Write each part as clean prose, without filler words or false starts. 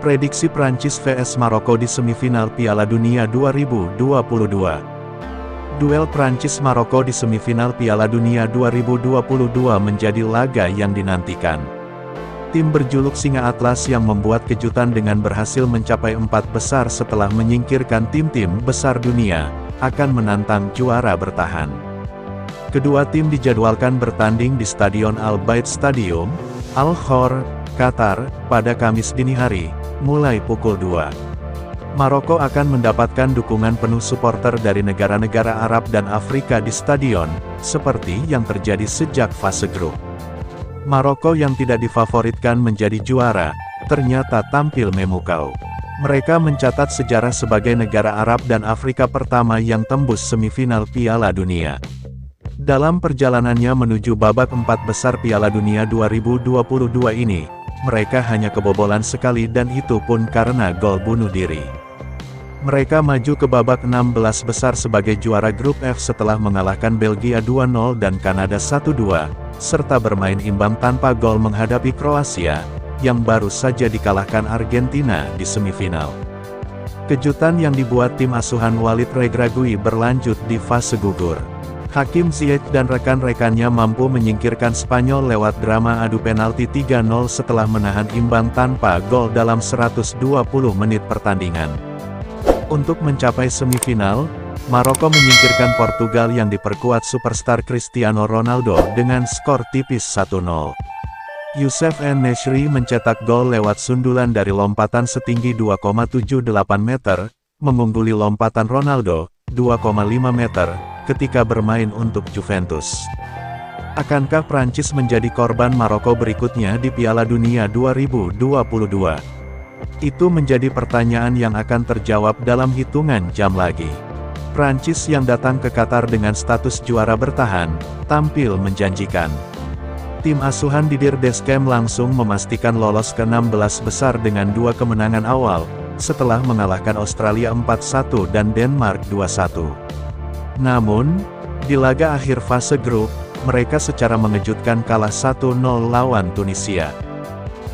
Prediksi Prancis vs Maroko di semifinal Piala Dunia 2022. Duel Prancis-Maroko di semifinal Piala Dunia 2022 menjadi laga yang dinantikan. Tim berjuluk Singa Atlas yang membuat kejutan dengan berhasil mencapai 4 besar setelah menyingkirkan tim-tim besar dunia, akan menantang juara bertahan. Kedua tim dijadwalkan bertanding di Stadion Al Bayt Stadium, Al Khor, Qatar, pada Kamis dini hari, mulai pukul 2. Maroko akan mendapatkan dukungan penuh supporter dari negara-negara Arab dan Afrika di stadion, seperti yang terjadi sejak fase grup. Maroko yang tidak difavoritkan menjadi juara, ternyata tampil memukau. Mereka mencatat sejarah sebagai negara Arab dan Afrika pertama yang tembus semifinal Piala Dunia. Dalam perjalanannya menuju babak 4 besar Piala Dunia 2022 ini, mereka hanya kebobolan sekali dan itu pun karena gol bunuh diri. Mereka maju ke babak 16 besar sebagai juara grup F setelah mengalahkan Belgia 2-0 dan Kanada 1-2, serta bermain imbang tanpa gol menghadapi Kroasia, yang baru saja dikalahkan Argentina di semifinal. Kejutan yang dibuat tim asuhan Walid Regragui berlanjut di fase gugur. Hakim Ziyech dan rekan-rekannya mampu menyingkirkan Spanyol lewat drama adu penalti 3-0 setelah menahan imbang tanpa gol dalam 120 menit pertandingan. Untuk mencapai semifinal, Maroko menyingkirkan Portugal yang diperkuat superstar Cristiano Ronaldo dengan skor tipis 1-0. Youssef En-Nesyri mencetak gol lewat sundulan dari lompatan setinggi 2,78 meter, mengungguli lompatan Ronaldo, 2,5 meter, ketika bermain untuk Juventus. Akankah Prancis menjadi korban Maroko berikutnya di Piala Dunia 2022? Itu menjadi pertanyaan yang akan terjawab dalam hitungan jam lagi. Prancis yang datang ke Qatar dengan status juara bertahan, tampil menjanjikan. Tim asuhan Didier Deschamps langsung memastikan lolos ke 16 besar dengan 2 kemenangan awal, setelah mengalahkan Australia 4-1 dan Denmark 2-1. Namun, di laga akhir fase grup, mereka secara mengejutkan kalah 1-0 lawan Tunisia.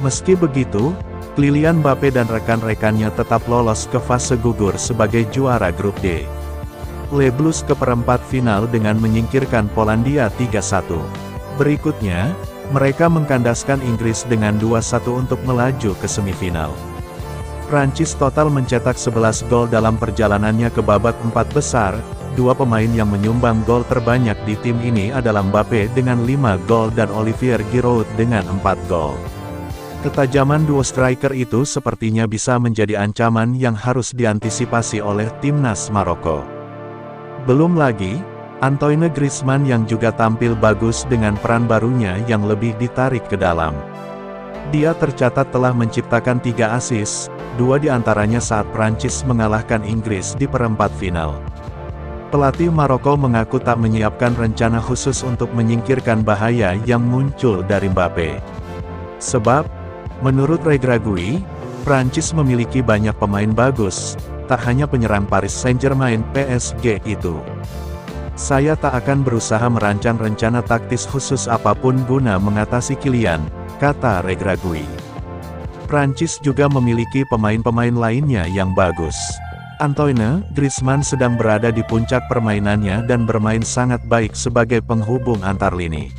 Meski begitu, Kylian Mbappe dan rekan-rekannya tetap lolos ke fase gugur sebagai juara grup D. Les Bleus ke perempat final dengan menyingkirkan Polandia 3-1. Berikutnya, mereka mengkandaskan Inggris dengan 2-1 untuk melaju ke semifinal. Prancis total mencetak 11 gol dalam perjalanannya ke babak 4 besar. Dua pemain yang menyumbang gol terbanyak di tim ini adalah Mbappe dengan 5 gol dan Olivier Giroud dengan 4 gol. Ketajaman duo striker itu sepertinya bisa menjadi ancaman yang harus diantisipasi oleh timnas Maroko. Belum lagi, Antoine Griezmann yang juga tampil bagus dengan peran barunya yang lebih ditarik ke dalam. Dia tercatat telah menciptakan 3 assist, 2 diantaranya saat Prancis mengalahkan Inggris di perempat final. Pelatih Maroko mengaku tak menyiapkan rencana khusus untuk menyingkirkan bahaya yang muncul dari Mbappe. Sebab, menurut Regragui, Prancis memiliki banyak pemain bagus, tak hanya penyerang Paris Saint-Germain (PSG) itu. Saya tak akan berusaha merancang rencana taktis khusus apapun guna mengatasi Kylian, kata Regragui. Prancis juga memiliki pemain-pemain lainnya yang bagus. Antoine Griezmann sedang berada di puncak permainannya dan bermain sangat baik sebagai penghubung antar lini.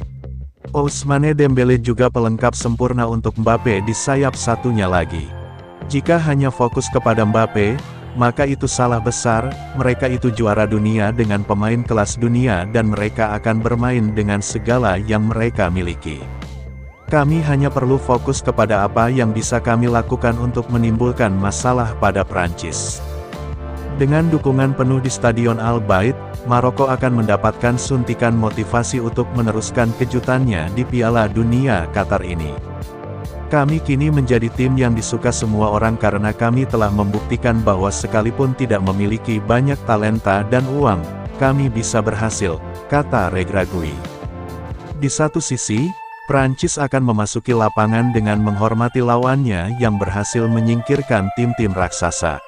Ousmane Dembele juga pelengkap sempurna untuk Mbappe di sayap satunya lagi. Jika hanya fokus kepada Mbappe, maka itu salah besar. Mereka itu juara dunia dengan pemain kelas dunia dan mereka akan bermain dengan segala yang mereka miliki. Kami hanya perlu fokus kepada apa yang bisa kami lakukan untuk menimbulkan masalah pada Prancis. Dengan dukungan penuh di Stadion Al Bayt, Maroko akan mendapatkan suntikan motivasi untuk meneruskan kejutannya di Piala Dunia Qatar ini. Kami kini menjadi tim yang disuka semua orang karena kami telah membuktikan bahwa sekalipun tidak memiliki banyak talenta dan uang, kami bisa berhasil, kata Regragui. Di satu sisi, Prancis akan memasuki lapangan dengan menghormati lawannya yang berhasil menyingkirkan tim-tim raksasa.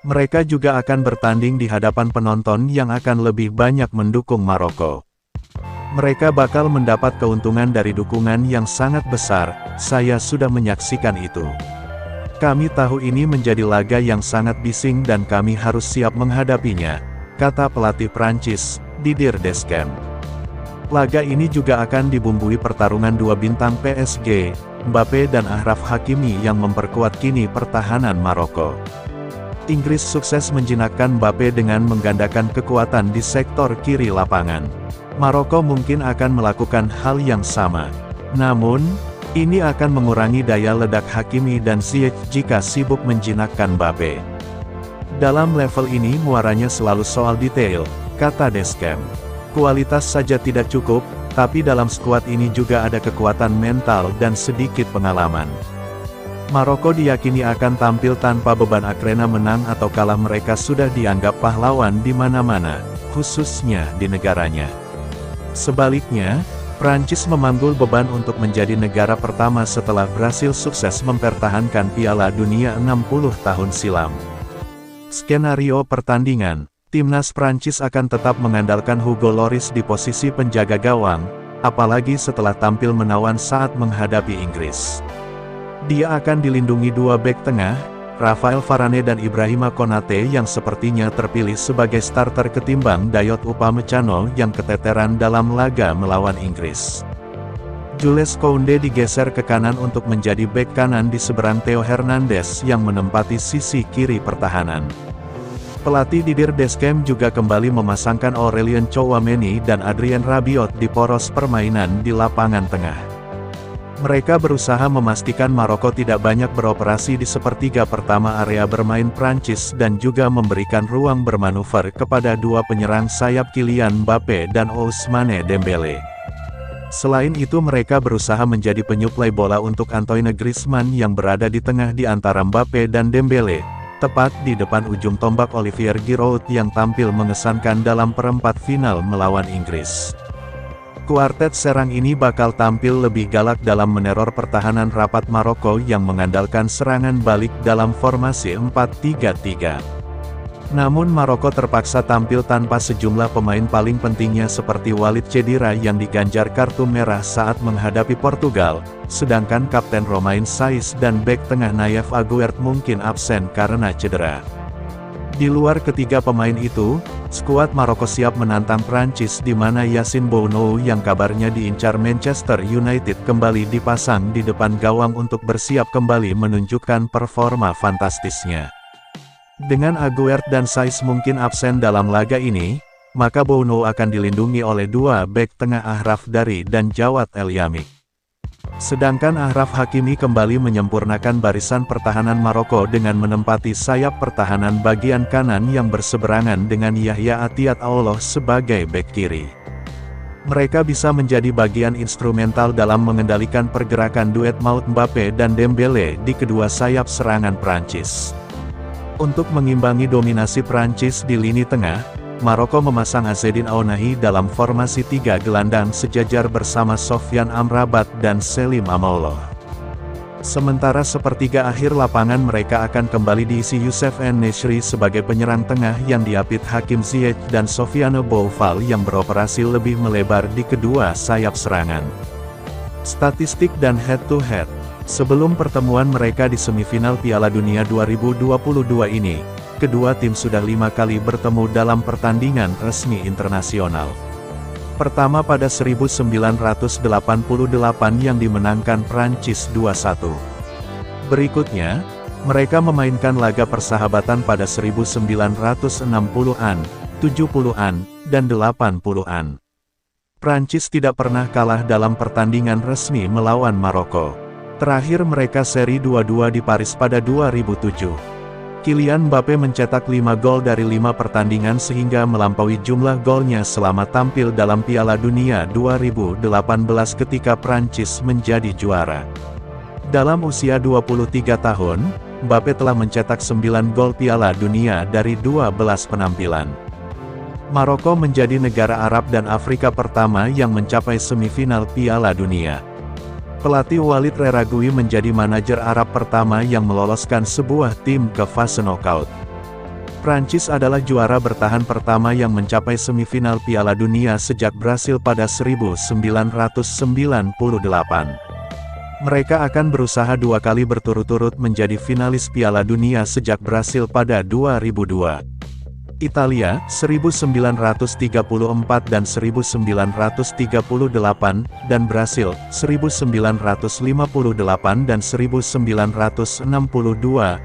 Mereka juga akan bertanding di hadapan penonton yang akan lebih banyak mendukung Maroko. Mereka bakal mendapat keuntungan dari dukungan yang sangat besar, saya sudah menyaksikan itu. Kami tahu ini menjadi laga yang sangat bising dan kami harus siap menghadapinya, kata pelatih Prancis, Didier Deschamps. Laga ini juga akan dibumbui pertarungan dua bintang PSG, Mbappe dan Achraf Hakimi yang memperkuat kini pertahanan Maroko. Inggris sukses menjinakkan Mbappe dengan menggandakan kekuatan di sektor kiri lapangan. Maroko mungkin akan melakukan hal yang sama. Namun, ini akan mengurangi daya ledak Hakimi dan Ziyech jika sibuk menjinakkan Mbappe. Dalam level ini muaranya selalu soal detail, kata Deschamps. Kualitas saja tidak cukup, tapi dalam skuad ini juga ada kekuatan mental dan sedikit pengalaman. Maroko diyakini akan tampil tanpa beban akrena menang atau kalah mereka sudah dianggap pahlawan di mana-mana, khususnya di negaranya. Sebaliknya, Prancis memanggul beban untuk menjadi negara pertama setelah Brasil sukses mempertahankan Piala Dunia 60 tahun silam. Skenario pertandingan, timnas Prancis akan tetap mengandalkan Hugo Lloris di posisi penjaga gawang, apalagi setelah tampil menawan saat menghadapi Inggris. Dia akan dilindungi dua bek tengah, Raphael Varane dan Ibrahima Konate yang sepertinya terpilih sebagai starter ketimbang Dayot Upamecano yang keteteran dalam laga melawan Inggris. Jules Koundé digeser ke kanan untuk menjadi bek kanan di seberang Theo Hernandez yang menempati sisi kiri pertahanan. Pelatih Didier Deschamps juga kembali memasangkan Aurelien Tchouaméni dan Adrien Rabiot di poros permainan di lapangan tengah. Mereka berusaha memastikan Maroko tidak banyak beroperasi di sepertiga pertama area bermain Prancis dan juga memberikan ruang bermanuver kepada dua penyerang sayap Kylian Mbappe dan Ousmane Dembélé. Selain itu mereka berusaha menjadi penyuplai bola untuk Antoine Griezmann yang berada di tengah di antara Mbappe dan Dembélé, tepat di depan ujung tombak Olivier Giroud yang tampil mengesankan dalam perempat final melawan Inggris. Kuartet serang ini bakal tampil lebih galak dalam meneror pertahanan rapat Maroko yang mengandalkan serangan balik dalam formasi 4-3-3. Namun Maroko terpaksa tampil tanpa sejumlah pemain paling pentingnya seperti Walid Chedira yang diganjar kartu merah saat menghadapi Portugal, sedangkan Kapten Romain Saiz dan bek tengah Nayef Aguerd mungkin absen karena cedera. Di luar ketiga pemain itu, skuad Maroko siap menantang Prancis di mana Yassine Bounou yang kabarnya diincar Manchester United kembali dipasang di depan gawang untuk bersiap kembali menunjukkan performa fantastisnya. Dengan Aguerd dan Saiz mungkin absen dalam laga ini, maka Bounou akan dilindungi oleh dua bek tengah Achraf Dari dan Jawad El Yamik. Sedangkan Achraf Hakimi kembali menyempurnakan barisan pertahanan Maroko dengan menempati sayap pertahanan bagian kanan yang berseberangan dengan Yahya Atiat Allah sebagai bek kiri. Mereka bisa menjadi bagian instrumental dalam mengendalikan pergerakan duet maut Mbappe dan Dembélé di kedua sayap serangan Prancis. Untuk mengimbangi dominasi Prancis di lini tengah, Maroko memasang Azzedine Ounahi dalam formasi 3 gelandang sejajar bersama Sofyan Amrabat dan Selim Amouloh. Sementara sepertiga akhir lapangan mereka akan kembali diisi Youssef En-Nesyri sebagai penyerang tengah yang diapit Hakim Ziyech dan Sofiane Boufal yang beroperasi lebih melebar di kedua sayap serangan. Statistik dan head-to-head. Sebelum pertemuan mereka di semifinal Piala Dunia 2022 ini, kedua tim sudah 5 kali bertemu dalam pertandingan resmi internasional. Pertama pada 1988 yang dimenangkan Prancis 2-1. Berikutnya, mereka memainkan laga persahabatan pada 1960-an, 70-an, dan 80-an. Prancis tidak pernah kalah dalam pertandingan resmi melawan Maroko. Terakhir mereka seri 2-2 di Paris pada 2007. Kylian Mbappe mencetak 5 gol dari 5 pertandingan sehingga melampaui jumlah golnya selama tampil dalam Piala Dunia 2018 ketika Prancis menjadi juara. Dalam usia 23 tahun, Mbappe telah mencetak 9 gol Piala Dunia dari 12 penampilan. Maroko menjadi negara Arab dan Afrika pertama yang mencapai semifinal Piala Dunia. Pelatih Walid Regragui menjadi manajer Arab pertama yang meloloskan sebuah tim ke fase knockout. Prancis adalah juara bertahan pertama yang mencapai semifinal Piala Dunia sejak Brasil pada 1998. Mereka akan berusaha 2 kali berturut-turut menjadi finalis Piala Dunia sejak Brasil pada 2002. Italia, 1934 dan 1938, dan Brasil, 1958 dan 1962,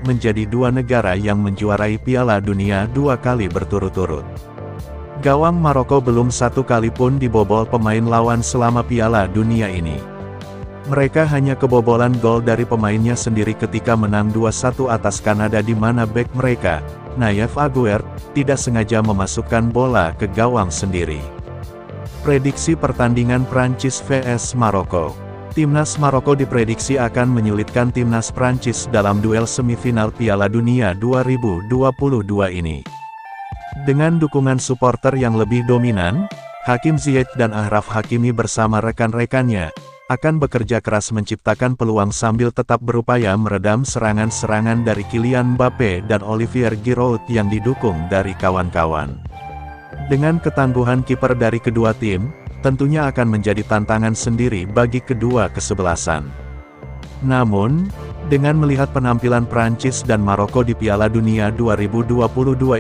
menjadi 2 negara yang menjuarai Piala Dunia 2 kali berturut-turut. Gawang Maroko belum 1 kali pun dibobol pemain lawan selama Piala Dunia ini. Mereka hanya kebobolan gol dari pemainnya sendiri ketika menang 2-1 atas Kanada di mana bek mereka, Nayef Aguerd, tidak sengaja memasukkan bola ke gawang sendiri. Prediksi pertandingan Prancis vs Maroko. Timnas Maroko diprediksi akan menyulitkan timnas Prancis dalam duel semifinal Piala Dunia 2022 ini. Dengan dukungan supporter yang lebih dominan, Hakim Ziyech dan Achraf Hakimi bersama rekan-rekannya akan bekerja keras menciptakan peluang sambil tetap berupaya meredam serangan-serangan dari Kylian Mbappe dan Olivier Giroud yang didukung dari kawan-kawan. Dengan ketangguhan kiper dari kedua tim, tentunya akan menjadi tantangan sendiri bagi kedua kesebelasan. Namun, dengan melihat penampilan Prancis dan Maroko di Piala Dunia 2022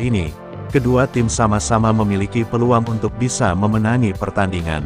ini, kedua tim sama-sama memiliki peluang untuk bisa memenangi pertandingan.